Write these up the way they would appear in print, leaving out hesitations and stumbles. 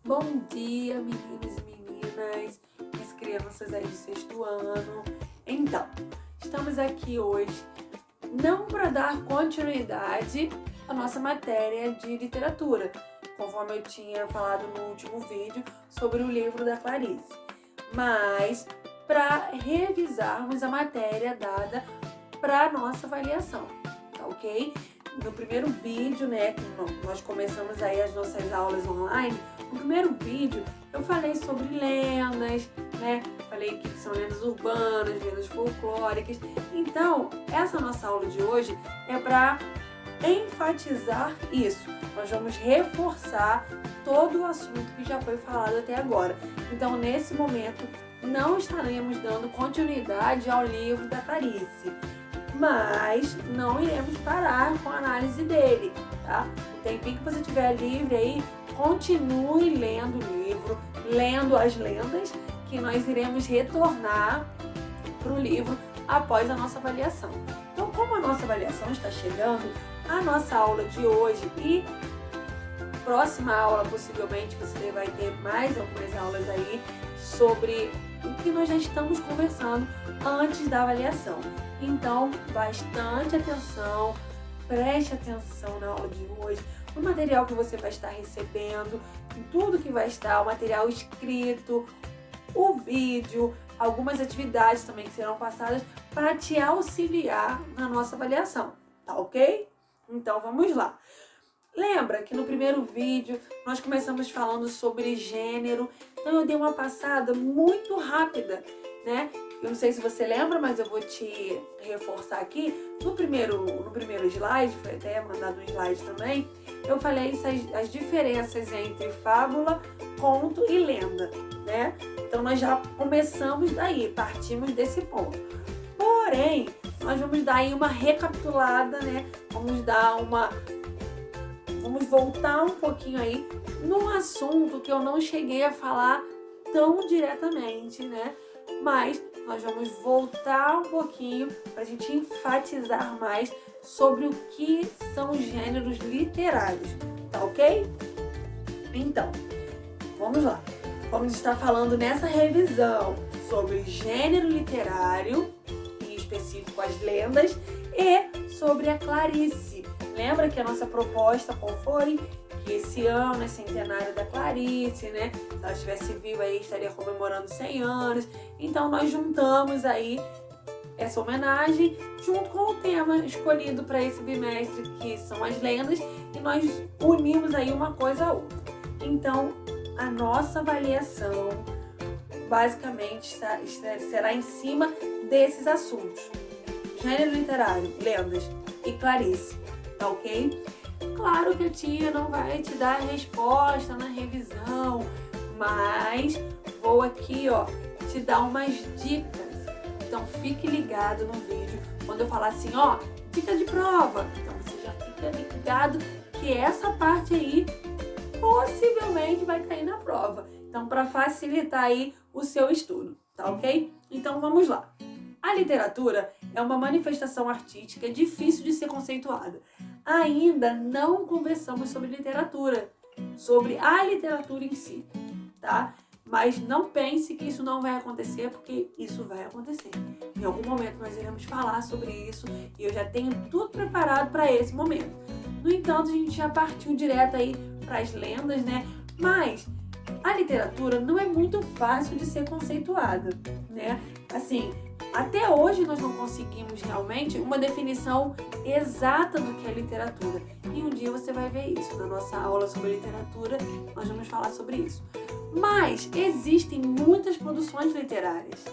Bom dia, meninos e meninas, minhas crianças aí do 6º ano. Então, estamos aqui hoje não para dar continuidade à nossa matéria de literatura, conforme eu tinha falado no último vídeo sobre o livro da Clarice, mas para revisarmos a matéria dada para nossa avaliação, tá ok? No primeiro vídeo, né, nós começamos aí as nossas aulas online. No primeiro vídeo eu falei sobre lendas, né, falei que são lendas urbanas, lendas folclóricas. Então, essa nossa aula de hoje é para enfatizar isso. Nós vamos reforçar todo o assunto que já foi falado até agora. Então, nesse momento, não estaremos dando continuidade ao livro da Clarice, mas não iremos parar com a análise dele, tá? O tempinho que você tiver livre aí, continue lendo o livro, lendo as lendas, que nós iremos retornar para o livro após a nossa avaliação. Então, como a nossa avaliação está chegando, a nossa aula de hoje e próxima aula, possivelmente, você vai ter mais algumas aulas aí sobre o que nós já estamos conversando antes da avaliação. Então, bastante atenção, preste atenção na aula de hoje, no material que você vai estar recebendo, em tudo que vai estar, o material escrito, o vídeo, algumas atividades também que serão passadas para te auxiliar na nossa avaliação, tá ok? Então, vamos lá. Lembra que no primeiro vídeo nós começamos falando sobre gênero, então eu dei uma passada muito rápida, né? Eu não sei se você lembra, mas eu vou te reforçar aqui. No primeiro slide, foi até mandado um slide também, eu falei as diferenças entre fábula, conto e lenda, né? Então nós já começamos daí, partimos desse ponto. Porém, nós vamos dar aí uma recapitulada, né? Vamos voltar um pouquinho aí num assunto que eu não cheguei a falar tão diretamente, né? Mas nós vamos voltar um pouquinho para a gente enfatizar mais sobre o que são os gêneros literários, tá ok? Então, vamos lá. Vamos estar falando nessa revisão sobre gênero literário, em específico as lendas, e sobre a Clarice. Lembra que a nossa proposta qual foi? Que esse ano é centenário da Clarice, né? Se ela estivesse viva aí, estaria comemorando 100 anos. Então, nós juntamos aí essa homenagem junto com o tema escolhido para esse bimestre, que são as lendas, e nós unimos aí uma coisa a outra. Então, a nossa avaliação basicamente será em cima desses assuntos: gênero literário, lendas e Clarice, tá ok? Claro que a tia não vai te dar a resposta na revisão, mas vou aqui, ó, te dar umas dicas. Então fique ligado no vídeo quando eu falar assim, ó, dica de prova. Então você já fica ligado que essa parte aí possivelmente vai cair na prova. Então, para facilitar aí o seu estudo, tá ok? Então vamos lá. A literatura é uma manifestação artística difícil de ser conceituada. Ainda não conversamos sobre literatura, sobre a literatura em si, tá? Mas não pense que isso não vai acontecer, porque isso vai acontecer. Em algum momento nós iremos falar sobre isso e eu já tenho tudo preparado para esse momento. No entanto, a gente já partiu direto aí para as lendas, né? Mas a literatura não é muito fácil de ser conceituada, né? Assim, até hoje nós não conseguimos realmente uma definição exata do que é literatura. E um dia você vai ver isso. Na nossa aula sobre literatura, nós vamos falar sobre isso. Mas existem muitas produções literárias.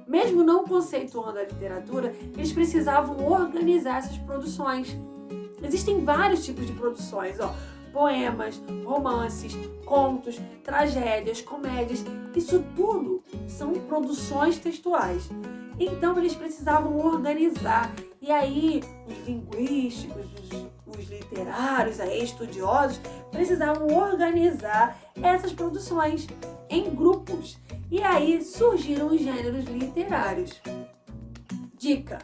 Mesmo não conceituando a literatura, eles precisavam organizar essas produções. Existem vários tipos de produções, ó. Poemas, romances, contos, tragédias, comédias, isso tudo são produções textuais. Então eles precisavam organizar. E aí os linguísticos, os literários, aí, estudiosos, precisavam organizar essas produções em grupos. E aí surgiram os gêneros literários. Dica: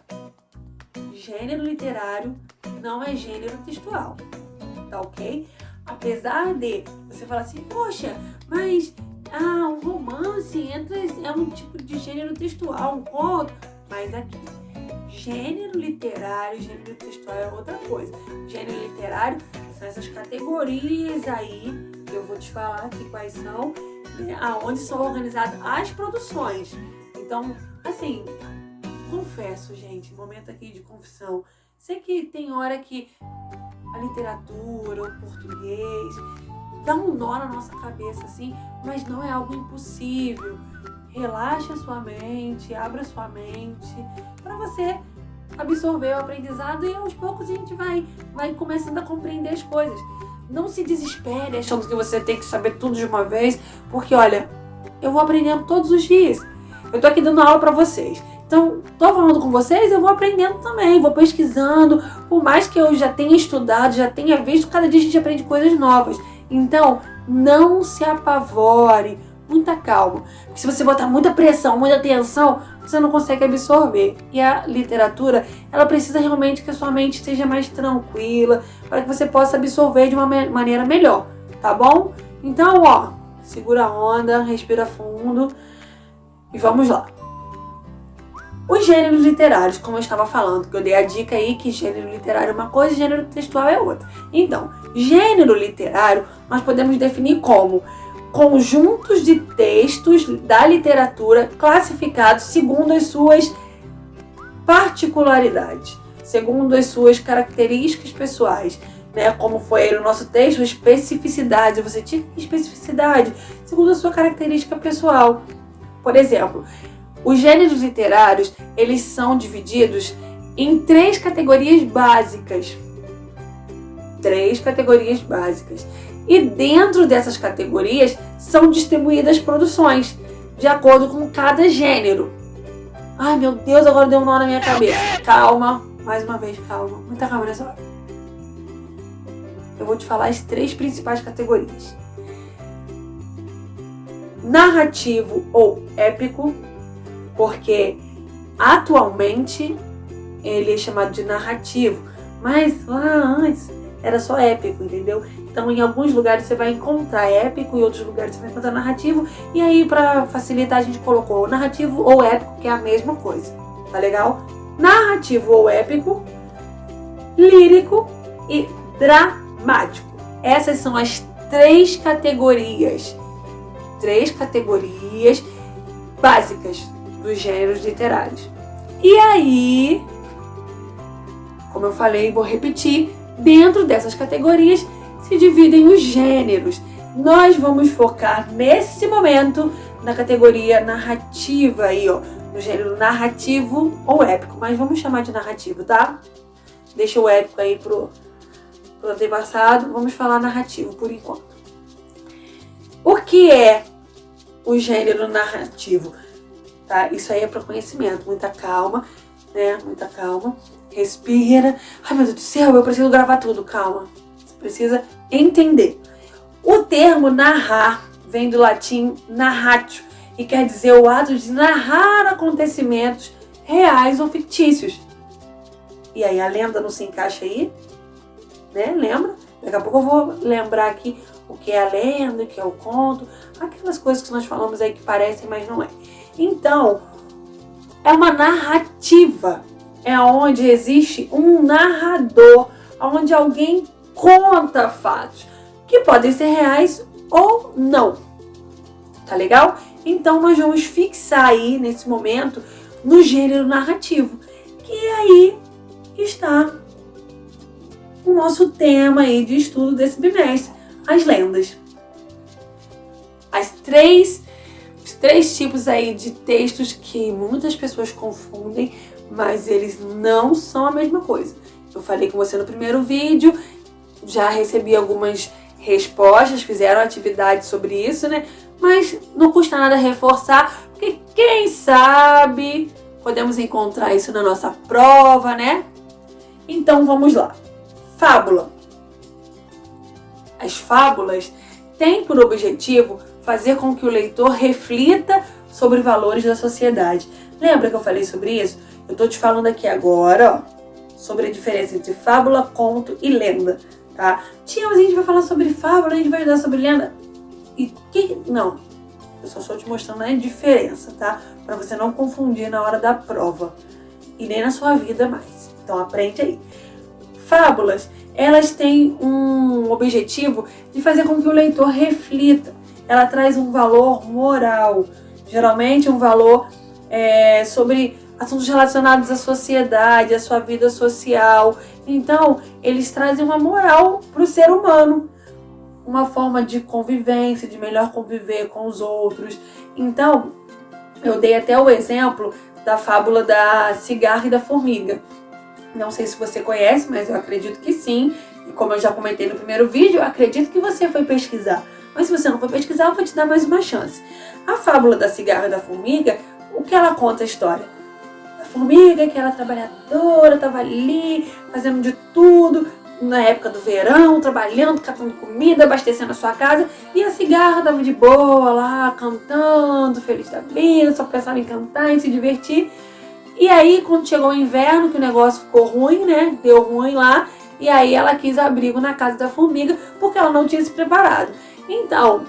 gênero literário não é gênero textual, tá ok? Apesar de você falar assim, poxa, mas um romance é um tipo de gênero textual, um conto, mas aqui, gênero literário, gênero textual é outra coisa. Gênero literário são essas categorias aí, que eu vou te falar aqui quais são, né, aonde são organizadas as produções. Então, assim, confesso, gente, momento aqui de confissão. Sei que tem hora que a literatura, o português, dá um nó na nossa cabeça, assim, mas não é algo impossível. Relaxa a sua mente, abra sua mente, para você absorver o aprendizado e aos poucos a gente vai começando a compreender as coisas. Não se desespere achando que você tem que saber tudo de uma vez, porque olha, eu vou aprendendo todos os dias. Eu tô aqui dando aula para vocês. Então, tô falando com vocês, eu vou aprendendo também, vou pesquisando. Por mais que eu já tenha estudado, já tenha visto, cada dia a gente aprende coisas novas. Então, não se apavore, muita calma. Porque se você botar muita pressão, muita tensão, você não consegue absorver. E a literatura, ela precisa realmente que a sua mente esteja mais tranquila, para que você possa absorver de uma maneira melhor, tá bom? Então, ó, segura a onda, respira fundo e vamos lá. Os gêneros literários, como eu estava falando, que eu dei a dica aí que gênero literário é uma coisa e gênero textual é outra. Então, gênero literário nós podemos definir como conjuntos de textos da literatura classificados segundo as suas particularidades, segundo as suas características pessoais, né? Como foi aí no nosso texto, especificidade, você tinha especificidade segundo a sua característica pessoal. Por exemplo, os gêneros literários, eles são divididos em 3 categorias básicas. 3 categorias básicas. E dentro dessas categorias são distribuídas produções, de acordo com cada gênero. Ai, meu Deus, agora deu um nó na minha cabeça. Calma, mais uma vez, calma. Muita calma nessa hora. Eu vou te falar as 3 principais categorias. Narrativo ou épico, porque atualmente ele é chamado de narrativo, mas lá antes era só épico, entendeu? Então em alguns lugares você vai encontrar épico, em outros lugares você vai encontrar narrativo, e aí para facilitar a gente colocou narrativo ou épico, que é a mesma coisa, tá legal? Narrativo ou épico, lírico e dramático. Essas são as 3 categorias. 3 categorias básicas dos gêneros literários. E aí, como eu falei, vou repetir, dentro dessas categorias se dividem os gêneros. Nós vamos focar nesse momento na categoria narrativa aí, ó, no gênero narrativo ou épico, mas vamos chamar de narrativo, tá? Deixa o épico aí pro antepassado, vamos falar narrativo por enquanto. O que é o gênero narrativo? Tá? Isso aí é para conhecimento, muita calma, né? Muita calma. Respira. Ai, meu Deus do céu, eu preciso gravar tudo, calma. Você precisa entender. O termo narrar vem do latim narratio e quer dizer o ato de narrar acontecimentos reais ou fictícios. E aí a lenda não se encaixa aí, né? Lembra? Daqui a pouco eu vou lembrar aqui o que é a lenda, o que é o conto, aquelas coisas que nós falamos aí que parecem, mas não é. Então, é uma narrativa, é onde existe um narrador, onde alguém conta fatos, que podem ser reais ou não, tá legal? Então, nós vamos fixar aí, nesse momento, no gênero narrativo, que aí está o nosso tema aí de estudo desse bimestre, as lendas. Os três tipos aí de textos que muitas pessoas confundem, mas eles não são a mesma coisa. Eu falei com você no primeiro vídeo, já recebi algumas respostas, fizeram atividade sobre isso, né? Mas não custa nada reforçar, porque quem sabe podemos encontrar isso na nossa prova, né? Então vamos lá. Fábula. As fábulas têm por objetivo fazer com que o leitor reflita sobre valores da sociedade. Lembra que eu falei sobre isso? Eu tô te falando aqui agora, ó, sobre a diferença entre fábula, conto e lenda. tá? Tia, mas a gente vai falar sobre fábula, a gente vai estudar sobre lenda. Não, eu só estou te mostrando a diferença, tá? Para você não confundir na hora da prova e nem na sua vida mais. Então aprende aí. Fábulas, elas têm um objetivo de fazer com que o leitor reflita. Ela traz um valor moral, geralmente um valor sobre assuntos relacionados à sociedade, à sua vida social. Então, eles trazem uma moral para o ser humano, uma forma de convivência, de melhor conviver com os outros. Então, eu dei até o exemplo da fábula da cigarra e da formiga. Não sei se você conhece, mas eu acredito que sim. E como eu já comentei no primeiro vídeo, eu acredito que você foi pesquisar. Mas se você não for pesquisar, eu vou te dar mais uma chance. A fábula da cigarra e da formiga, o que ela conta a história? A formiga, que era trabalhadora, estava ali fazendo de tudo, na época do verão, trabalhando, catando comida, abastecendo a sua casa. E a cigarra estava de boa lá, cantando, feliz da vida, só pensava em cantar, em se divertir. E aí, quando chegou o inverno, que o negócio ficou ruim, né? Deu ruim lá. E aí ela quis abrigo na casa da formiga, porque ela não tinha se preparado. Então,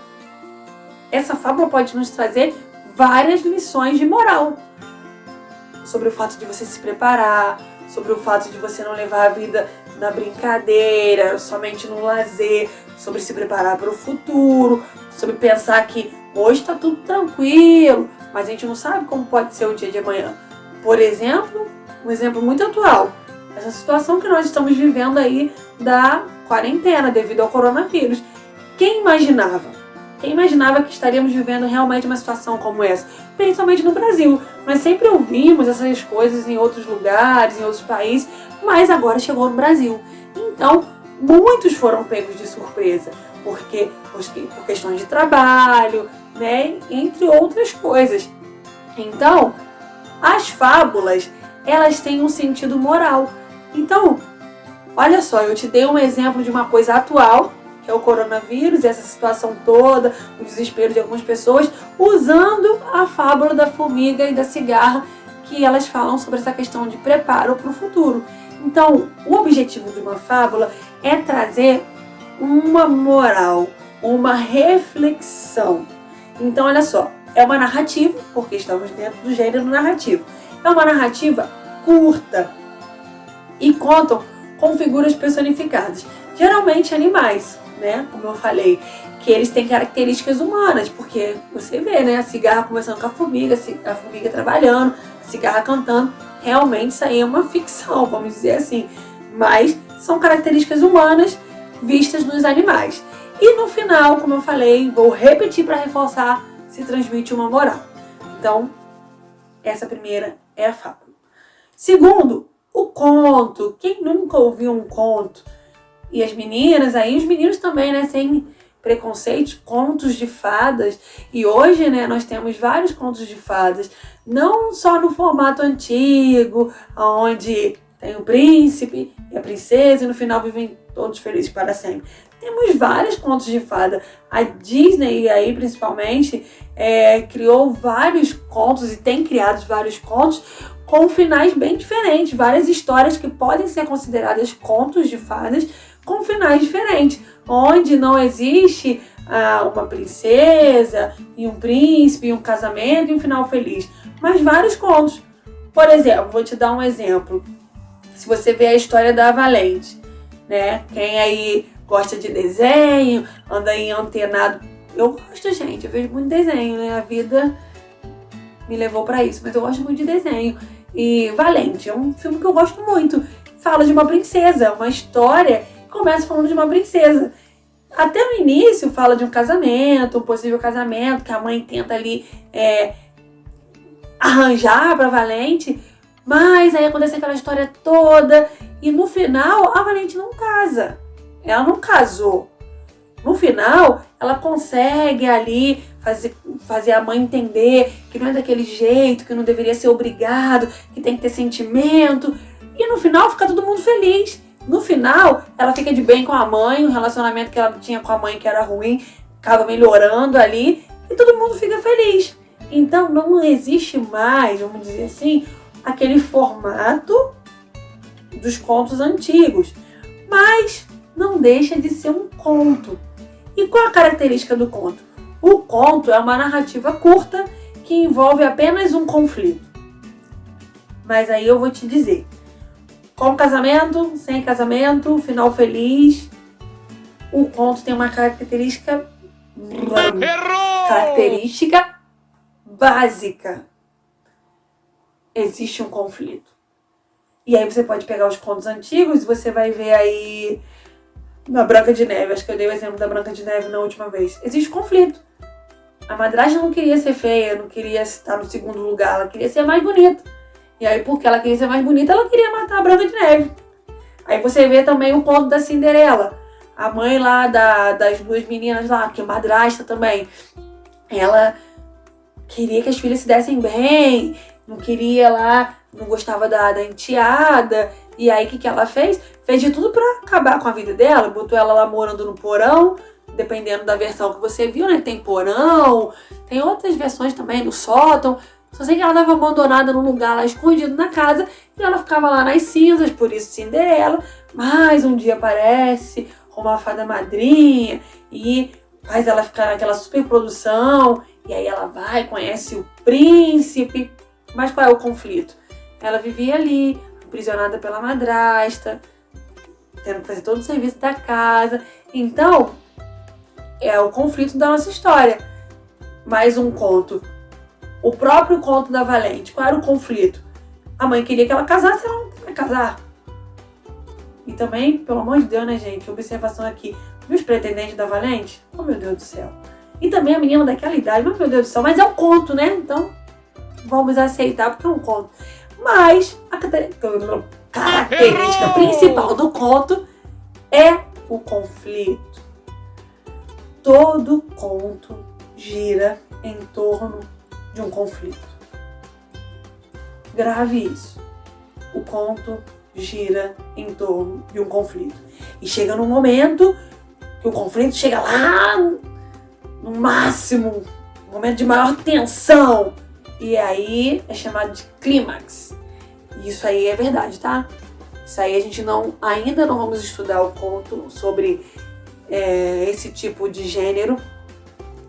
essa fábula pode nos trazer várias lições de moral. Sobre o fato de você se preparar, sobre o fato de você não levar a vida na brincadeira, somente no lazer, sobre se preparar para o futuro, sobre pensar que hoje está tudo tranquilo, mas a gente não sabe como pode ser o dia de amanhã. Por exemplo, um exemplo muito atual, essa situação que nós estamos vivendo aí da quarentena devido ao coronavírus. Quem imaginava? Quem imaginava que estaríamos vivendo realmente uma situação como essa? Principalmente no Brasil. Nós sempre ouvimos essas coisas em outros lugares, em outros países, mas agora chegou no Brasil. Então, muitos foram pegos de surpresa, por questões de trabalho, né? Entre outras coisas. Então, as fábulas, elas têm um sentido moral. Então, olha só, eu te dei um exemplo de uma coisa atual, que é o coronavírus, essa situação toda, o desespero de algumas pessoas, usando a fábula da formiga e da cigarra, que elas falam sobre essa questão de preparo para o futuro. Então, o objetivo de uma fábula é trazer uma moral, uma reflexão. Então, olha só, é uma narrativa, porque estamos dentro do gênero narrativo. É uma narrativa curta e contam com figuras personificadas, geralmente animais, né? Como eu falei, que eles têm características humanas, porque você vê, né? A cigarra conversando com a formiga trabalhando, a cigarra cantando. Realmente isso aí é uma ficção, vamos dizer assim. Mas são características humanas vistas nos animais. E no final, como eu falei, vou repetir para reforçar, se transmite uma moral. Então, essa primeira é a fábula. Segundo, o conto. Quem nunca ouviu um conto? E as meninas aí, os meninos também, né? Sem preconceitos, contos de fadas. E hoje, né, nós temos vários contos de fadas. Não só no formato antigo, onde tem o príncipe e a princesa e no final vivem todos felizes para sempre. Temos vários contos de fada. A Disney aí, principalmente, criou vários contos e tem criado vários contos com finais bem diferentes. Várias histórias que podem ser consideradas contos de fadas com finais diferentes. Onde não existe uma princesa e um príncipe, e um casamento e um final feliz. Mas vários contos. Por exemplo, vou te dar um exemplo. Se você vê a história da Valente, né? Quem aí gosta de desenho, anda aí antenado. Eu gosto, gente, eu vejo muito desenho, né? A vida me levou pra isso, mas eu gosto muito de desenho. E Valente é um filme que eu gosto muito. Fala de uma princesa, uma história que começa falando de uma princesa. Até no início fala de um casamento, um possível casamento, que a mãe tenta ali arranjar pra Valente, mas aí acontece aquela história toda e no final a Valente não casa. Ela não casou. No final, ela consegue ali fazer a mãe entender que não é daquele jeito, que não deveria ser obrigado, que tem que ter sentimento. E no final fica todo mundo feliz. No final, ela fica de bem com a mãe, o relacionamento que ela tinha com a mãe que era ruim acaba melhorando ali e todo mundo fica feliz. Então não existe mais, vamos dizer assim, aquele formato dos contos antigos. Mas não deixa de ser um conto. E qual a característica do conto? O conto é uma narrativa curta que envolve apenas um conflito. Mas aí eu vou te dizer, com casamento, sem casamento, final feliz, o conto tem uma característica básica. Existe um conflito. E aí você pode pegar os contos antigos e você vai ver aí na Branca de Neve. Acho que eu dei o exemplo da Branca de Neve na última vez. Existe conflito. A madrasta não queria ser feia, não queria estar no segundo lugar, ela queria ser mais bonita. E aí, porque ela queria ser mais bonita, ela queria matar a Branca de Neve. Aí você vê também o conto da Cinderela. A mãe lá das duas meninas lá, que é madrasta também. Ela queria que as filhas se dessem bem, não queria lá, não gostava da enteada. E aí, o que ela fez? Fez de tudo pra acabar com a vida dela. Botou ela lá morando no porão, dependendo da versão que você viu, né? Tem porão, tem outras versões também, no sótão. Só sei que ela estava abandonada num lugar lá escondido na casa e ela ficava lá nas cinzas, por isso Cinderela. Mas um dia aparece uma fada madrinha e faz ela ficar naquela superprodução. E aí ela vai, conhece o príncipe. Mas qual é o conflito? Ela vivia ali, aprisionada pela madrasta, tendo que fazer todo o serviço da casa. Então, é o conflito da nossa história. Mais um conto. O próprio conto da Valente. Qual era o conflito? A mãe queria que ela casasse, ela não queria casar. E também, pelo amor de Deus, né, gente? Observação aqui. Viu os pretendentes da Valente? Oh, meu Deus do céu. E também a menina daquela idade. Mas, meu Deus do céu. Mas é um conto, né? Então, vamos aceitar porque é um conto. Mas, a característica principal do conto é o conflito. Todo conto gira em torno de um conflito. Grave isso. O conto gira em torno de um conflito. E chega num momento que o conflito chega lá no máximo, um momento de maior tensão. E aí é chamado de clímax. E isso aí é verdade, tá? Isso aí a gente ainda não vamos estudar o conto sobre esse tipo de gênero,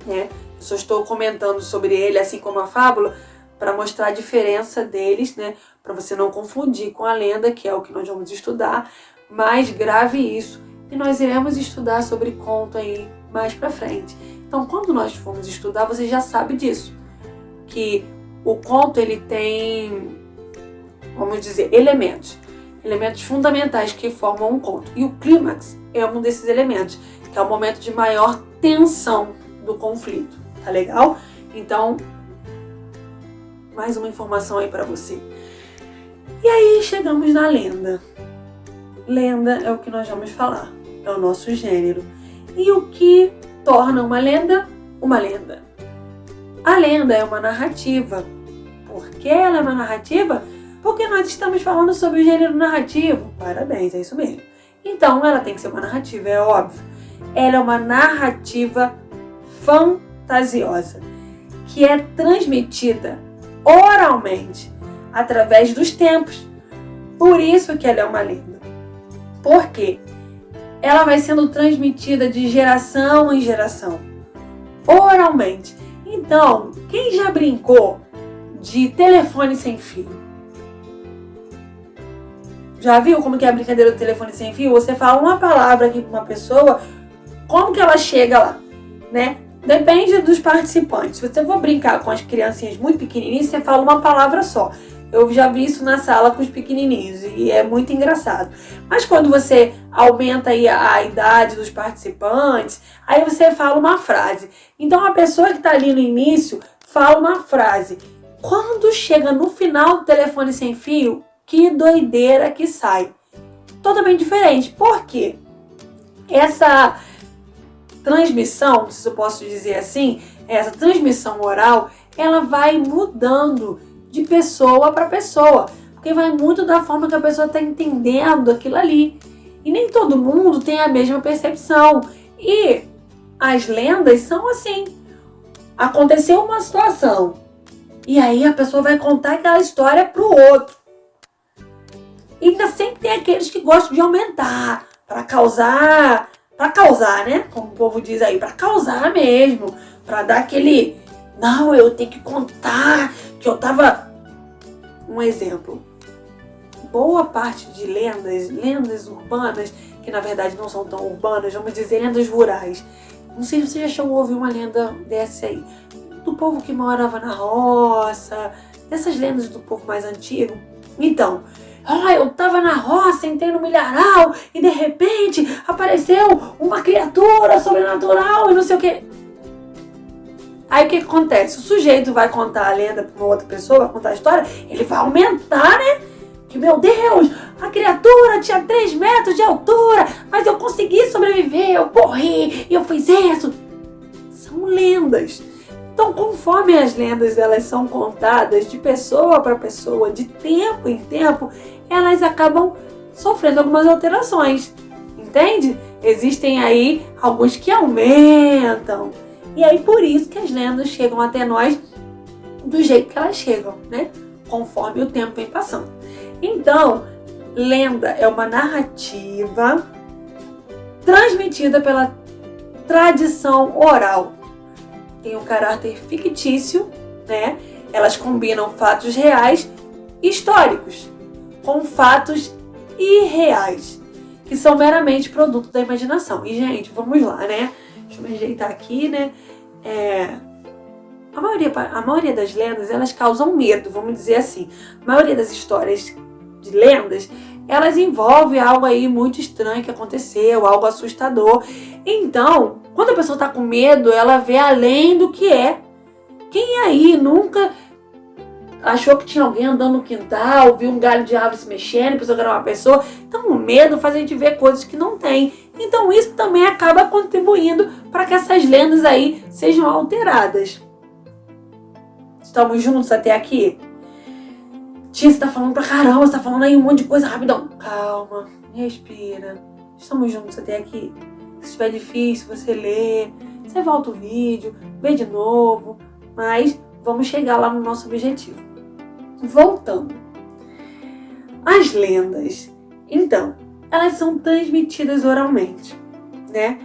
né? Eu só estou comentando sobre ele, assim como a fábula, para mostrar a diferença deles, né? Para você não confundir com a lenda, que é o que nós vamos estudar. Mas grave isso. E nós iremos estudar sobre conto aí mais para frente. Então, quando nós formos estudar, você já sabe disso. Que o conto, ele tem, vamos dizer, elementos fundamentais que formam um conto. E o clímax é um desses elementos, que é o momento de maior tensão do conflito. Tá legal? Então, mais uma informação aí pra você. E aí chegamos na lenda. Lenda é o que nós vamos falar. É o nosso gênero. E o que torna uma lenda uma lenda? A lenda é uma narrativa. Por que ela é uma narrativa? Porque nós estamos falando sobre o gênero narrativo. Parabéns, é isso mesmo. Então, ela tem que ser uma narrativa, é óbvio. Ela é uma narrativa fantasiosa, que é transmitida oralmente, através dos tempos. Por isso que ela é uma lenda. Por quê? Ela vai sendo transmitida de geração em geração, oralmente. Então, quem já brincou de telefone sem fio? Já viu como que é a brincadeira do telefone sem fio? Você fala uma palavra aqui para uma pessoa, como que ela chega lá, né? Depende dos participantes. Se você for brincar com as criancinhas muito pequenininhas, você fala uma palavra só. Eu já vi isso na sala com os pequenininhos e é muito engraçado. Mas quando você aumenta aí a idade dos participantes, aí você fala uma frase. Então a pessoa que está ali no início fala uma frase. Quando chega no final do telefone sem fio, que doideira que sai. Totalmente diferente. Por quê? Essa transmissão, se eu posso dizer assim, essa transmissão oral, ela vai mudando de pessoa para pessoa, porque vai muito da forma que a pessoa está entendendo aquilo ali. E nem todo mundo tem a mesma percepção. E as lendas são assim. Aconteceu uma situação, e aí a pessoa vai contar aquela história para o outro. E ainda sempre tem aqueles que gostam de aumentar. para causar, né? Como o povo diz aí, para causar mesmo, para dar aquele, não, eu tenho que contar que eu tava, um exemplo, boa parte de lendas urbanas, que na verdade não são tão urbanas, vamos dizer lendas rurais. Não sei se você já chegou a ouvir uma lenda dessa aí, do povo que morava na roça, dessas lendas do povo mais antigo. Então, eu tava na roça, entrei no milharal e de repente apareceu uma criatura sobrenatural e não sei o que. Aí o que acontece? O sujeito vai contar a lenda pra uma outra pessoa, vai contar a história, ele vai aumentar, né? Que, meu Deus, a criatura tinha 3 metros de altura, mas eu consegui sobreviver, eu corri e eu fiz isso. São lendas. Então, conforme as lendas elas são contadas de pessoa para pessoa, de tempo em tempo, elas acabam sofrendo algumas alterações, entende? Existem aí alguns que aumentam. E aí por isso que as lendas chegam até nós do jeito que elas chegam, né? Conforme o tempo vem passando. Então, lenda é uma narrativa transmitida pela tradição oral. Tem um caráter fictício, né? Elas combinam fatos reais históricos com fatos irreais, que são meramente produto da imaginação. E, gente, vamos lá, né? Deixa eu me ajeitar aqui, né? A maioria das lendas, elas causam medo, vamos dizer assim. A maioria das histórias de lendas, elas envolvem algo aí muito estranho que aconteceu, algo assustador. Então, quando a pessoa está com medo, ela vê além do que é. Quem aí nunca achou que tinha alguém andando no quintal, viu um galho de árvore se mexendo, pensou que era uma pessoa? Então, o medo faz a gente ver coisas que não tem. Então, isso também acaba contribuindo para que essas lendas aí sejam alteradas. Estamos juntos até aqui? Tia, você tá falando pra caramba, você tá falando aí um monte de coisa rapidão. Calma, respira. Estamos juntos até aqui. Se estiver difícil, você lê, você volta o vídeo, vê de novo, mas vamos chegar lá no nosso objetivo. Voltando. As lendas, então, elas são transmitidas oralmente, né?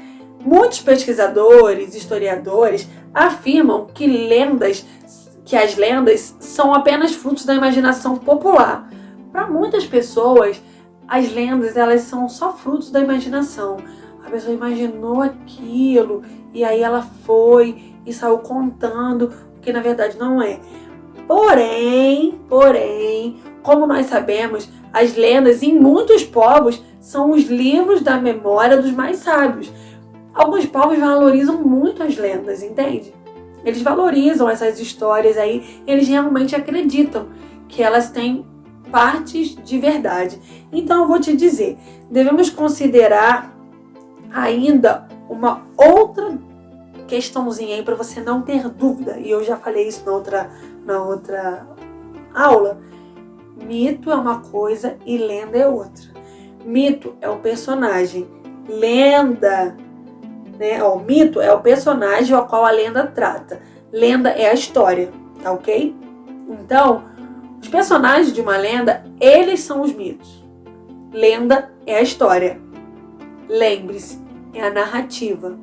Muitos pesquisadores, historiadores afirmam que as lendas são apenas frutos da imaginação popular. Para muitas pessoas, as lendas elas são só frutos da imaginação. A pessoa imaginou aquilo e aí ela foi e saiu contando, o que na verdade não é. Porém, como nós sabemos, as lendas em muitos povos são os livros da memória dos mais sábios. Alguns povos valorizam muito as lendas, entende? Eles valorizam essas histórias aí, eles realmente acreditam que elas têm partes de verdade. Então eu vou te dizer, devemos considerar ainda uma outra questãozinha aí para você não ter dúvida. E eu já falei isso na outra aula. Mito é uma coisa e lenda é outra. Mito é o personagem, lenda, né? O mito é o personagem ao qual a lenda trata. Lenda é a história, tá ok? Então, os personagens de uma lenda, eles são os mitos. Lenda é a história. Lembre-se, é a narrativa.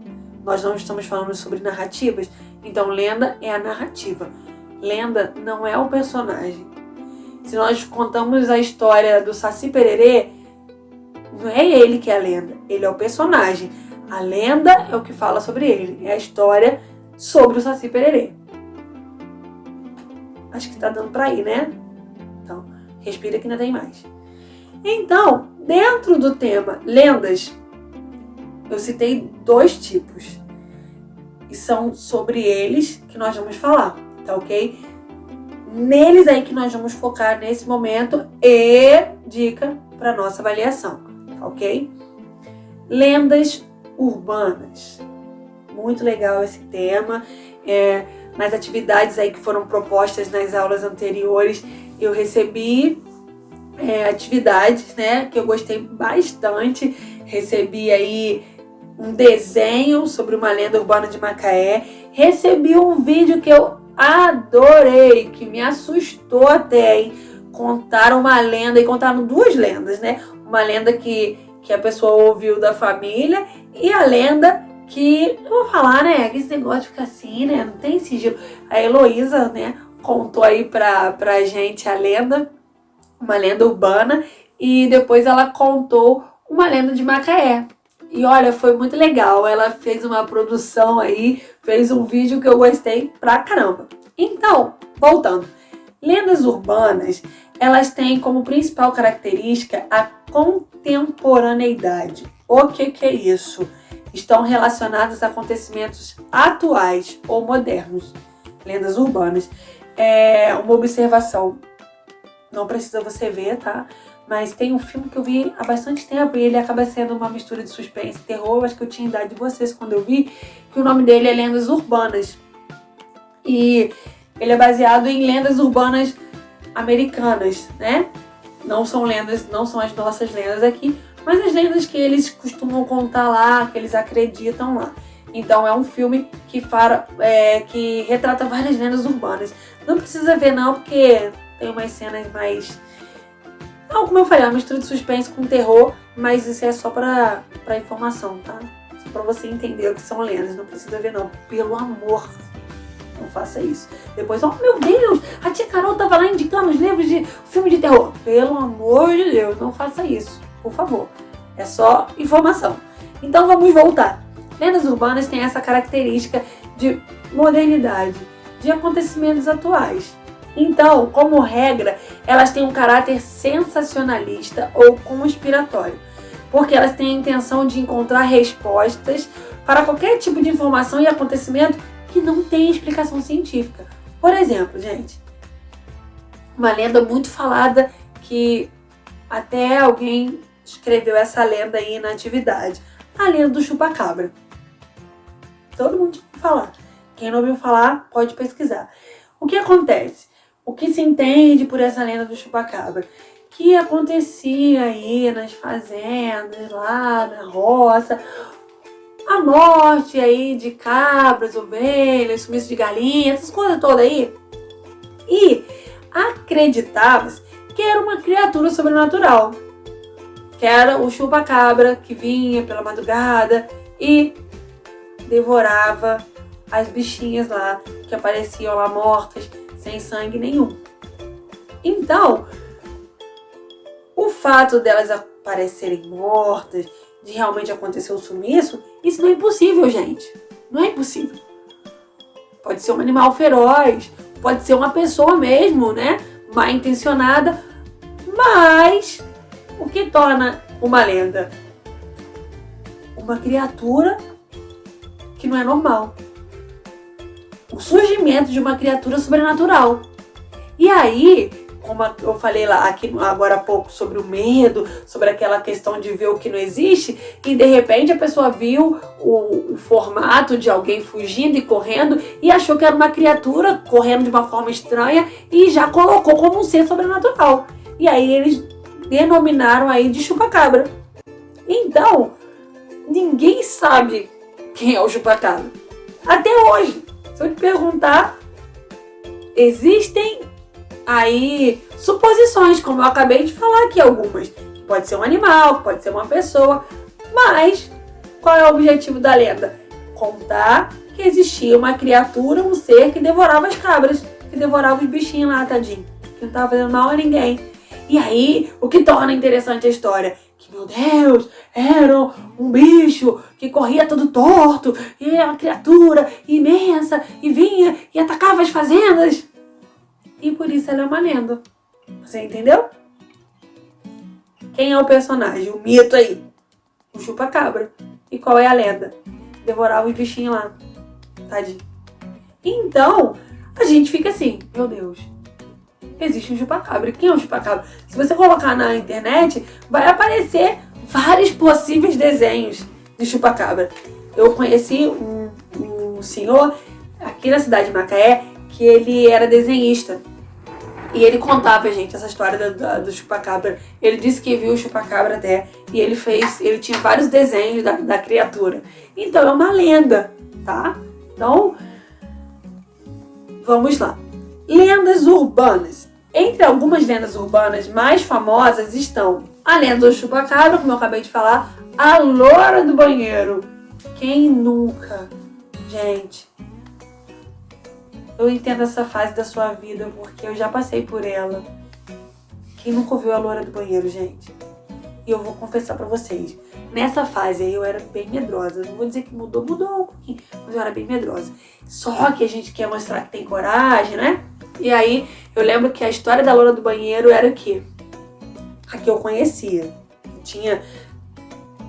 Nós não estamos falando sobre narrativas, então lenda é a narrativa. Lenda não é o personagem. Se nós contamos a história do Saci Pererê, não é ele que é a lenda, ele é o personagem. A lenda é o que fala sobre ele, é a história sobre o Saci Pererê. Acho que tá dando pra ir, né? Então, respira que ainda tem mais. Então, dentro do tema lendas, eu citei 2 tipos. E são sobre eles que nós vamos falar, tá ok? Neles aí que nós vamos focar nesse momento e dica para nossa avaliação, tá ok? Lendas urbanas. Muito legal esse tema. Nas atividades aí que foram propostas nas aulas anteriores, eu recebi atividades, né, que eu gostei bastante. Recebi aí um desenho sobre uma lenda urbana de Macaé. Recebi um vídeo que eu adorei, que me assustou até, hein? Contaram uma lenda, e contaram 2 lendas, né? Uma lenda que que a pessoa ouviu da família, e a lenda que, eu vou falar, né, que esse negócio fica assim, né, não tem sigilo. A Heloísa, né, contou aí pra gente a lenda, uma lenda urbana, e depois ela contou uma lenda de Macaé. E olha, foi muito legal, ela fez uma produção aí, fez um vídeo que eu gostei pra caramba. Então, voltando, lendas urbanas, elas têm como principal característica a contemporaneidade. O que é isso? Estão relacionadas a acontecimentos atuais ou modernos. Lendas urbanas. É uma observação. Não precisa você ver, tá? Mas tem um filme que eu vi há bastante tempo e ele acaba sendo uma mistura de suspense e terror. Eu acho que eu tinha idade de vocês quando eu vi, que o nome dele é Lendas Urbanas. E ele é baseado em lendas urbanas americanas, né? Não são lendas, não são as nossas lendas aqui, mas as lendas que eles costumam contar lá, que eles acreditam lá. Então é um filme que retrata várias lendas urbanas. Não precisa ver não, porque tem umas cenas mais... Não, como eu falei, é uma mistura de suspense com terror, mas isso é só pra informação, tá? Só pra você entender o que são lendas, não precisa ver não, pelo amor. Não faça isso. Depois, oh meu Deus, a tia Carol tava lá indicando os livros de filme de terror. Pelo amor de Deus, não faça isso, por favor. É só informação. Então vamos voltar. Lendas urbanas têm essa característica de modernidade, de acontecimentos atuais. Então, como regra, elas têm um caráter sensacionalista ou conspiratório, porque elas têm a intenção de encontrar respostas para qualquer tipo de informação e acontecimento que não tem explicação científica. Por exemplo, gente, uma lenda muito falada que até alguém escreveu essa lenda aí na antiguidade, a lenda do chupacabra. Todo mundo tinha que falar. Quem não ouviu falar, pode pesquisar. O que acontece? O que se entende por essa lenda do chupacabra? Que acontecia aí nas fazendas, lá na roça, a morte aí de cabras, ovelhas, sumiço de galinha, essas coisas todas aí. E acreditava-se que era uma criatura sobrenatural, que era o chupacabra que vinha pela madrugada e devorava as bichinhas lá que apareciam lá mortas, sem sangue nenhum. Então, o fato delas aparecerem mortas, de realmente acontecer o sumiço, isso não é impossível, gente. Não é impossível. Pode ser um animal feroz, pode ser uma pessoa mesmo, né? Mal intencionada, mas o que torna uma lenda? Uma criatura que não é normal. O surgimento de uma criatura sobrenatural. E aí, como eu falei lá aqui agora há pouco sobre o medo, sobre aquela questão de ver o que não existe, e de repente a pessoa viu o formato de alguém fugindo e correndo e achou que era uma criatura correndo de uma forma estranha e já colocou como um ser sobrenatural. E aí eles denominaram aí de chupacabra. Então, ninguém sabe quem é o chupacabra. Até hoje. Se eu te perguntar, existem aí suposições, como eu acabei de falar aqui algumas. Pode ser um animal, pode ser uma pessoa, mas qual é o objetivo da lenda? Contar que existia uma criatura, um ser que devorava as cabras, que devorava os bichinhos lá, tadinho, que não estava fazendo mal a ninguém. E aí, o que torna interessante a história? Que, meu Deus, era um bicho que corria todo torto, e era uma criatura imensa, e vinha e atacava as fazendas. E por isso ela é uma lenda. Você entendeu? Quem é o personagem? O mito aí. O chupacabra. E qual é a lenda? Devorava os bichinhos lá. Tadinho. Então, a gente fica assim, meu Deus. Existe um chupacabra. Quem é o chupacabra? Se você colocar na internet, vai aparecer vários possíveis desenhos de chupacabra. Eu conheci um senhor aqui na cidade de Macaé que ele era desenhista. E ele contava, gente, essa história do chupacabra. Ele disse que viu o chupacabra até. E ele tinha vários desenhos da criatura. Então é uma lenda, tá? Então, vamos lá. Lendas urbanas. Entre algumas lendas urbanas mais famosas estão A lenda do chupa-cabra, como eu acabei de falar, a loura do banheiro. Quem nunca? Gente, eu entendo essa fase da sua vida porque eu já passei por ela. Quem nunca ouviu a loura do banheiro, gente? E eu vou confessar pra vocês, nessa fase aí eu era bem medrosa. Não vou dizer que mudou um pouquinho, mas eu era bem medrosa. Só que a gente quer mostrar que tem coragem, né? E aí eu lembro que a história da loura do banheiro era o quê? A que eu conhecia.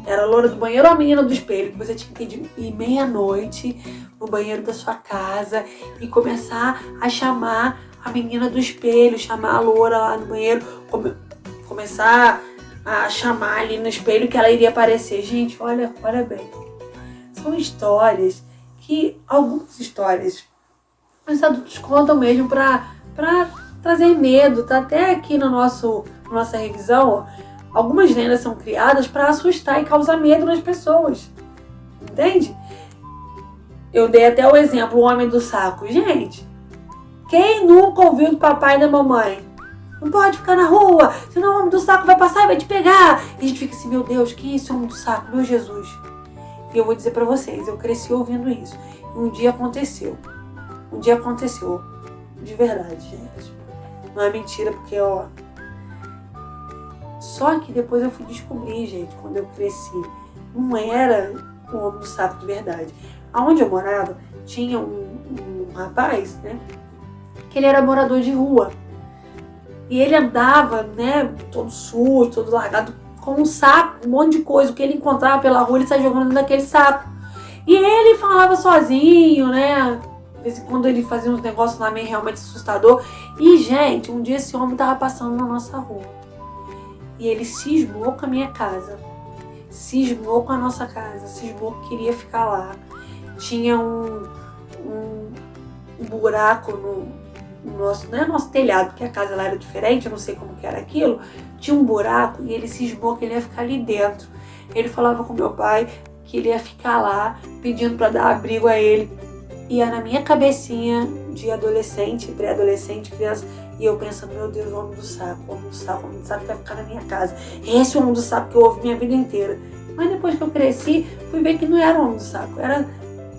Era a loura do banheiro ou a menina do espelho, que você tinha que ir meia-noite no banheiro da sua casa e começar a chamar a menina do espelho, chamar a loura lá no banheiro, começar a chamar ali no espelho que ela iria aparecer. Gente, olha bem. São histórias que, algumas histórias, os adultos contam mesmo pra trazer medo. Tá até aqui na nossa revisão, ó. Algumas lendas são criadas para assustar e causar medo nas pessoas. Entende? Eu dei até o exemplo, o homem do saco. Gente, quem nunca ouviu do papai e da mamãe? Não pode ficar na rua, senão o homem do saco vai passar e vai te pegar. E a gente fica assim, meu Deus, quem é esse homem do saco? Meu Jesus. E eu vou dizer pra vocês, eu cresci ouvindo isso. E um dia aconteceu. De verdade, gente. Não é mentira, porque, ó... Só que depois eu fui descobrir, gente, quando eu cresci. Não era o homem do saco de verdade. Aonde eu morava, tinha um rapaz, né? Que ele era morador de rua. E ele andava, né, todo sujo, todo largado, com um saco, um monte de coisa. O que ele encontrava pela rua, ele saia jogando dentro daquele saco. E ele falava sozinho, né? De vez em quando ele fazia uns negócios lá meio realmente assustador. E, gente, um dia esse homem tava passando na nossa rua. E ele cismou com a minha casa. Cismou com a nossa casa. Cismou que queria ficar lá. Tinha um buraco no nosso... Não é nosso telhado, porque a casa lá era diferente. Eu não sei como que era aquilo. Tinha um buraco e ele cismou que ele ia ficar ali dentro. Ele falava com meu pai que ele ia ficar lá, pedindo para dar abrigo a ele. Ia na minha cabecinha de adolescente, pré-adolescente, criança... E eu pensando, meu Deus, o homem do saco vai ficar na minha casa. Esse é o homem do saco que eu ouvi minha vida inteira. Mas depois que eu cresci, fui ver que não era o homem do saco. Era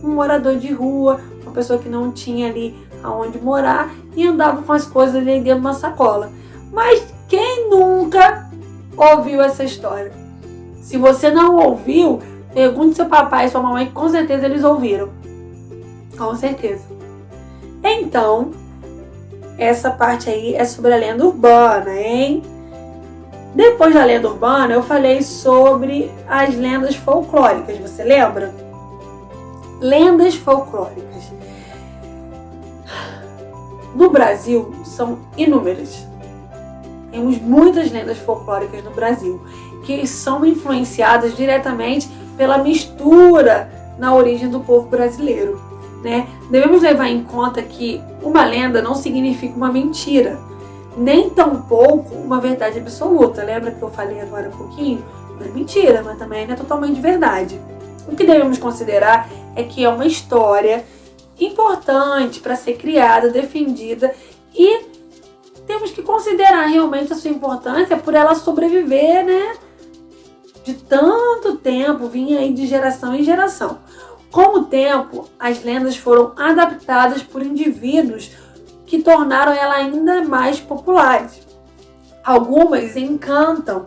um morador de rua, uma pessoa que não tinha ali aonde morar e andava com as coisas ali dentro de uma sacola. Mas quem nunca ouviu essa história? Se você não ouviu, pergunte seu papai e sua mamãe, que com certeza eles ouviram. Com certeza. Então... essa parte aí é sobre a lenda urbana, hein? Depois da lenda urbana, eu falei sobre as lendas folclóricas, você lembra? Lendas folclóricas. No Brasil, são inúmeras. Temos muitas lendas folclóricas no Brasil, que são influenciadas diretamente pela mistura na origem do povo brasileiro. Né? Devemos levar em conta que uma lenda não significa uma mentira, nem tampouco uma verdade absoluta. Lembra que eu falei agora um pouquinho? Não é mentira, mas também não é totalmente verdade. O que devemos considerar é que é uma história importante para ser criada, defendida, e temos que considerar realmente a sua importância por ela sobreviver, né? De tanto tempo, vinha aí de geração em geração. Com o tempo, as lendas foram adaptadas por indivíduos que tornaram ela ainda mais populares. Algumas encantam,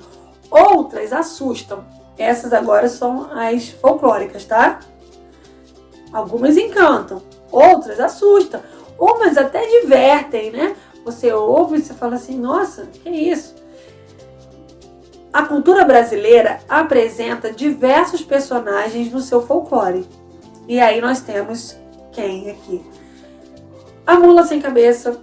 outras assustam. Essas agora são as folclóricas, tá? Algumas encantam, outras assustam, umas até divertem, né? Você ouve e você fala assim, nossa, que isso? A cultura brasileira apresenta diversos personagens no seu folclore. E aí nós temos quem aqui? A Mula Sem Cabeça.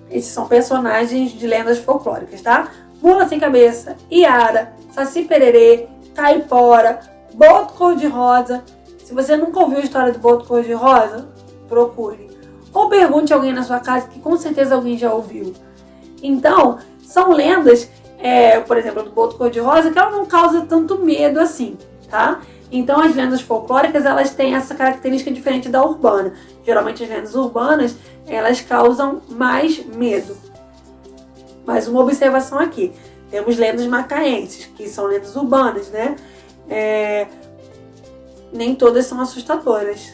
Esses são personagens de lendas folclóricas, tá? Mula Sem Cabeça, Iara, Saci Pererê, Caipora, Boto Cor-de-Rosa. Se você nunca ouviu a história do Boto Cor-de-Rosa, procure. Ou pergunte a alguém na sua casa, que com certeza alguém já ouviu. Então, são lendas, por exemplo, do Boto Cor-de-Rosa, que ela não causa tanto medo assim, tá? Então, as lendas folclóricas, elas têm essa característica diferente da urbana. Geralmente, as lendas urbanas, elas causam mais medo. Mais uma observação aqui. Temos lendas macaenses, que são lendas urbanas, né? Nem todas são assustadoras.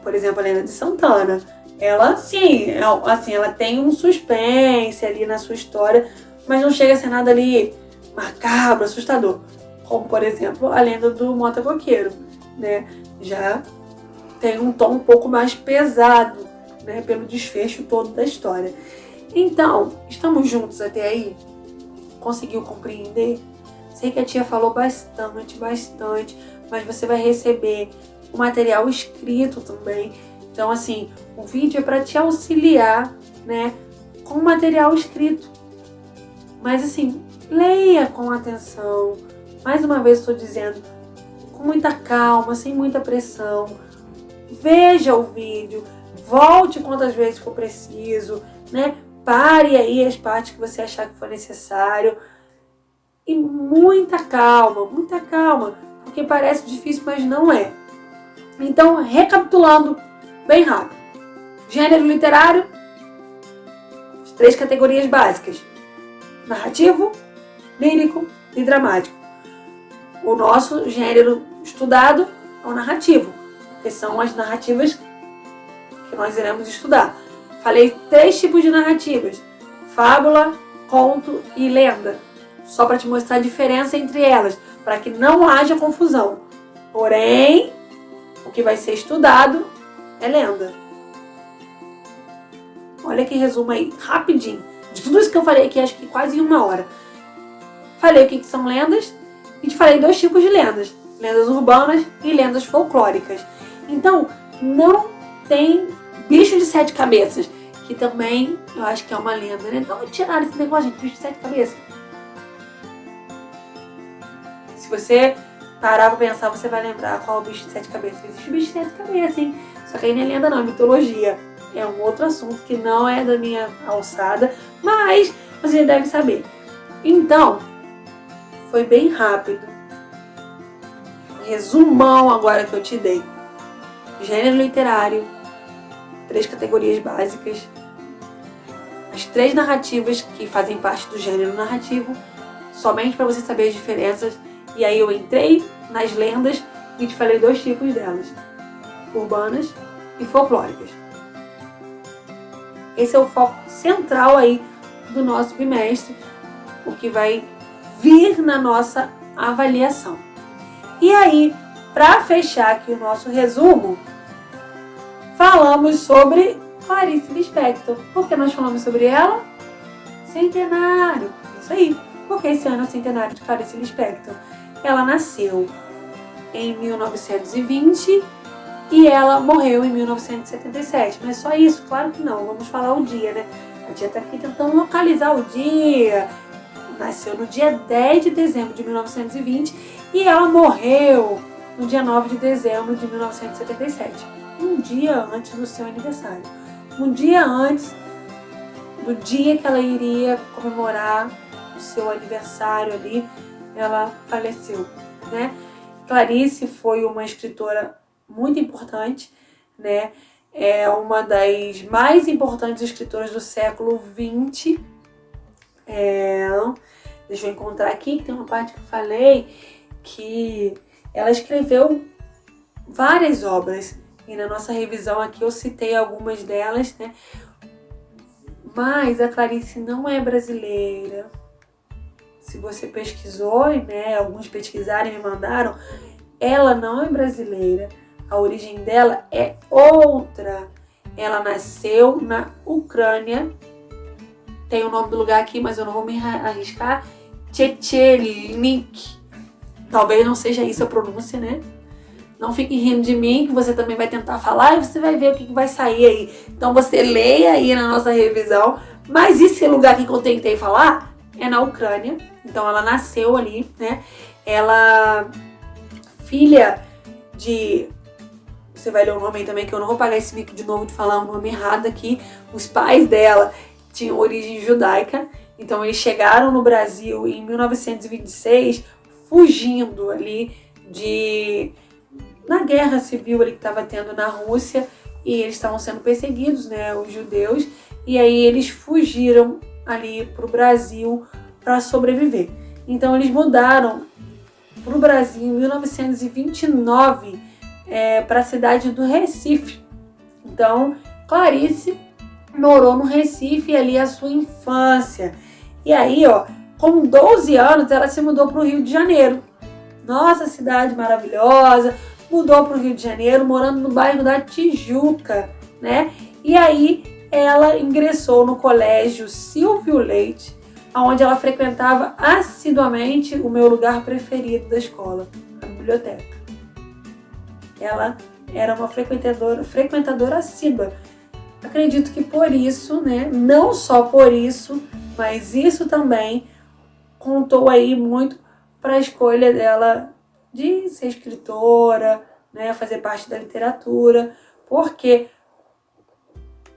Por exemplo, a lenda de Santana. Ela, sim, assim, ela tem um suspense ali na sua história, mas não chega a ser nada ali macabro, assustador. Como, por exemplo, a lenda do motoqueiro, né? Já tem um tom um pouco mais pesado, né? Pelo desfecho todo da história. Então, estamos juntos até aí? Conseguiu compreender? Sei que a tia falou bastante, mas você vai receber o material escrito também. Então, assim, o vídeo é para te auxiliar, né, com o material escrito. Mas, assim, leia com atenção. Mais uma vez estou dizendo, com muita calma, sem muita pressão. Veja o vídeo, volte quantas vezes for preciso, né? Pare aí as partes que você achar que for necessário. E muita calma, porque parece difícil, mas não é. Então, recapitulando bem rápido. Gênero literário, as 3 categorias básicas: narrativo, lírico e dramático. O nosso gênero estudado é o narrativo, que são as narrativas que nós iremos estudar. Falei 3 tipos de narrativas: fábula, conto e lenda. Só para te mostrar a diferença entre elas, para que não haja confusão. Porém, o que vai ser estudado é lenda. Olha que resumo aí, rapidinho. De tudo isso que eu falei aqui, acho que quase em 1 hora. Falei o que são lendas e te falei 2 tipos de lendas: lendas urbanas e lendas folclóricas. Então, não tem bicho de 7 cabeças, que também eu acho que é uma lenda, né? Então, tiraram esse negócio de bicho de 7 cabeças. Se você parar pra pensar, você vai lembrar qual é o bicho de 7 cabeças. Existe o bicho de 7 cabeças, hein? Só que aí não é lenda não, é mitologia. É um outro assunto que não é da minha alçada, mas você deve saber. Então, foi bem rápido. Resumão agora que eu te dei. Gênero literário, 3 categorias básicas, as 3 narrativas que fazem parte do gênero narrativo, somente para você saber as diferenças. E aí eu entrei nas lendas e te falei 2 tipos delas: urbanas e folclóricas. Esse é o foco central aí do nosso bimestre, o que vai vir na nossa avaliação. E aí, para fechar aqui o nosso resumo, falamos sobre Clarice Lispector. Por que nós falamos sobre ela? Centenário. Isso aí. Porque esse ano é o centenário de Clarice Lispector. Ela nasceu em 1920 e ela morreu em 1977. Mas só isso? Claro que não. Vamos falar o dia, né? A tia tá aqui tentando localizar o dia. Nasceu no dia 10 de dezembro de 1920 e ela morreu no dia 9 de dezembro de 1977. Um dia antes do seu aniversário. Um dia antes do dia que ela iria comemorar o seu aniversário ali, ela faleceu, né? Clarice foi uma escritora muito importante, né? É uma das mais importantes escritoras do século XX. Deixa eu encontrar aqui, que tem uma parte que eu falei que ela escreveu várias obras. E na nossa revisão aqui eu citei algumas delas, né? Mas a Clarice não é brasileira. Se você pesquisou, né? Alguns pesquisaram e me mandaram, ela não é brasileira. A origem dela é outra. Ela nasceu na Ucrânia. Tem o nome do lugar aqui, mas eu não vou me arriscar. Tchetchenik. Talvez não seja isso a pronúncia, né? Não fique rindo de mim, que você também vai tentar falar e você vai ver o que vai sair aí. Então você leia aí na nossa revisão. Mas esse lugar aqui que eu tentei falar é na Ucrânia. Então ela nasceu ali, né? Ela, filha de... Você vai ler o nome aí também, que eu não vou pagar esse mico de novo de falar o nome errado aqui. Os pais dela tinham origem judaica. Então eles chegaram no Brasil em 1926, fugindo ali na guerra civil ali que estava tendo na Rússia, e eles estavam sendo perseguidos, né, os judeus, e aí eles fugiram ali para o Brasil para sobreviver. Então eles mudaram para o Brasil em 1929 para a cidade do Recife. Então Clarice morou no Recife ali a sua infância. E aí, ó, com 12 anos ela se mudou para o Rio de Janeiro. Nossa, cidade maravilhosa. Mudou para o Rio de Janeiro, morando no bairro da Tijuca, né? E aí ela ingressou no colégio Silvio Leite, onde ela frequentava assiduamente o meu lugar preferido da escola, a biblioteca. Ela era uma frequentadora assídua. Acredito que por isso, né? Não só por isso, mas isso também contou aí muito para a escolha dela de ser escritora, né, fazer parte da literatura, porque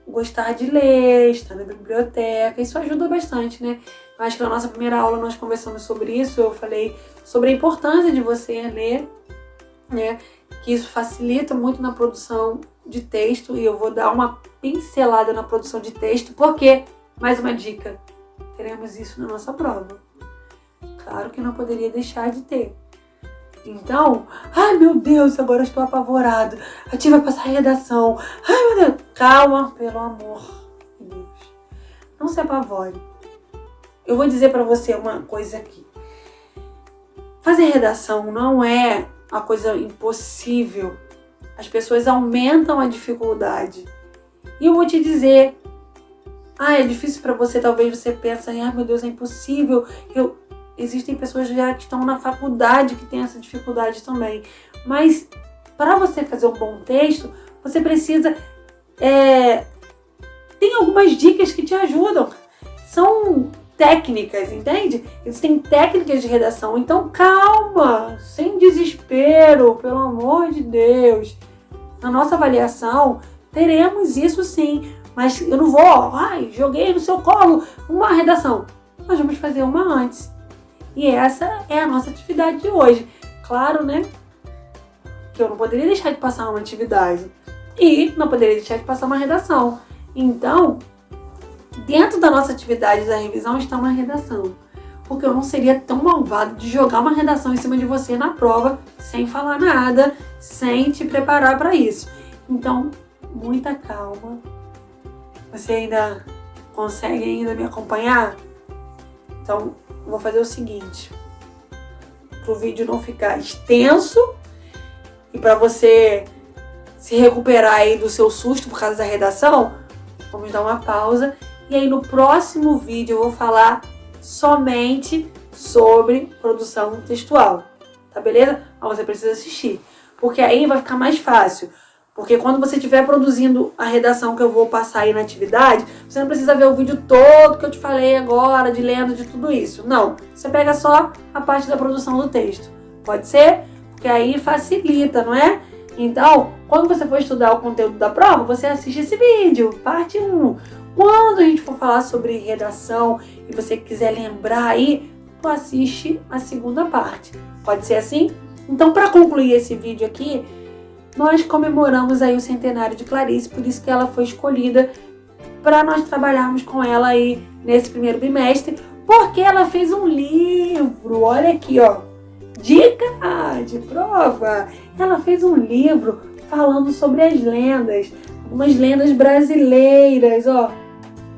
gostar de ler, estar na biblioteca, isso ajuda bastante, né? Eu acho que na nossa primeira aula nós conversamos sobre isso, eu falei sobre a importância de você ler, né, que isso facilita muito na produção de texto, e eu vou dar uma pincelada na produção de texto, porque, mais uma dica, teremos isso na nossa prova. Claro que não poderia deixar de ter. Então, ai meu Deus, agora eu estou apavorado. A tia vai passar a redação. Ai meu Deus, calma, pelo amor de Deus. Não se apavore. Eu vou dizer para você uma coisa aqui. Fazer redação não é uma coisa impossível. As pessoas aumentam a dificuldade. E eu vou te dizer, é difícil para você, talvez você pense, ai meu Deus, é impossível. Existem pessoas já que estão na faculdade que têm essa dificuldade também. Mas para você fazer um bom texto, você precisa... Tem algumas dicas que te ajudam. São técnicas, entende? Existem técnicas de redação. Então calma, sem desespero, pelo amor de Deus. Na nossa avaliação, teremos isso sim. Mas eu não vou, joguei no seu colo uma redação. Nós vamos fazer uma antes. E essa é a nossa atividade de hoje. Claro, né? Que eu não poderia deixar de passar uma atividade. E não poderia deixar de passar uma redação. Então, dentro da nossa atividade da revisão está uma redação. Porque eu não seria tão malvado de jogar uma redação em cima de você na prova, sem falar nada, sem te preparar para isso. Então, muita calma. Você ainda consegue me acompanhar? Então, vou fazer o seguinte, para o vídeo não ficar extenso e para você se recuperar aí do seu susto por causa da redação, vamos dar uma pausa e aí no próximo vídeo eu vou falar somente sobre produção textual, tá beleza? Mas você precisa assistir, porque aí vai ficar mais fácil. Porque quando você estiver produzindo a redação que eu vou passar aí na atividade, você não precisa ver o vídeo todo que eu te falei agora, de lendo, de tudo isso. Não, você pega só a parte da produção do texto. Pode ser? Porque aí facilita, não é? Então, quando você for estudar o conteúdo da prova, você assiste esse vídeo, parte 1. Quando a gente for falar sobre redação e você quiser lembrar aí, tu assiste a segunda parte. Pode ser assim? Então, para concluir esse vídeo aqui, nós comemoramos aí o centenário de Clarice, por isso que ela foi escolhida para nós trabalharmos com ela aí nesse primeiro bimestre, porque ela fez um livro, olha aqui, ó, dica de prova, ela fez um livro falando sobre as lendas, umas lendas brasileiras, ó,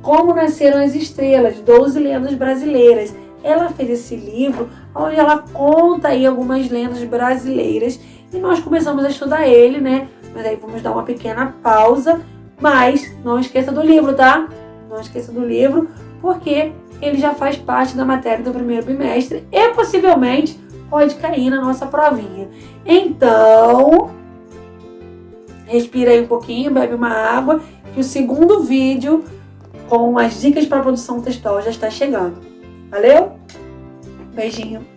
como nasceram as estrelas, 12 lendas brasileiras. Ela fez esse livro onde ela conta aí algumas lendas brasileiras e nós começamos a estudar ele, né? Mas aí vamos dar uma pequena pausa, mas não esqueça do livro, tá? Não esqueça do livro, porque ele já faz parte da matéria do primeiro bimestre e possivelmente pode cair na nossa provinha. Então, respira aí um pouquinho, bebe uma água, que o segundo vídeo com as dicas para produção textual já está chegando. Valeu? Beijinho!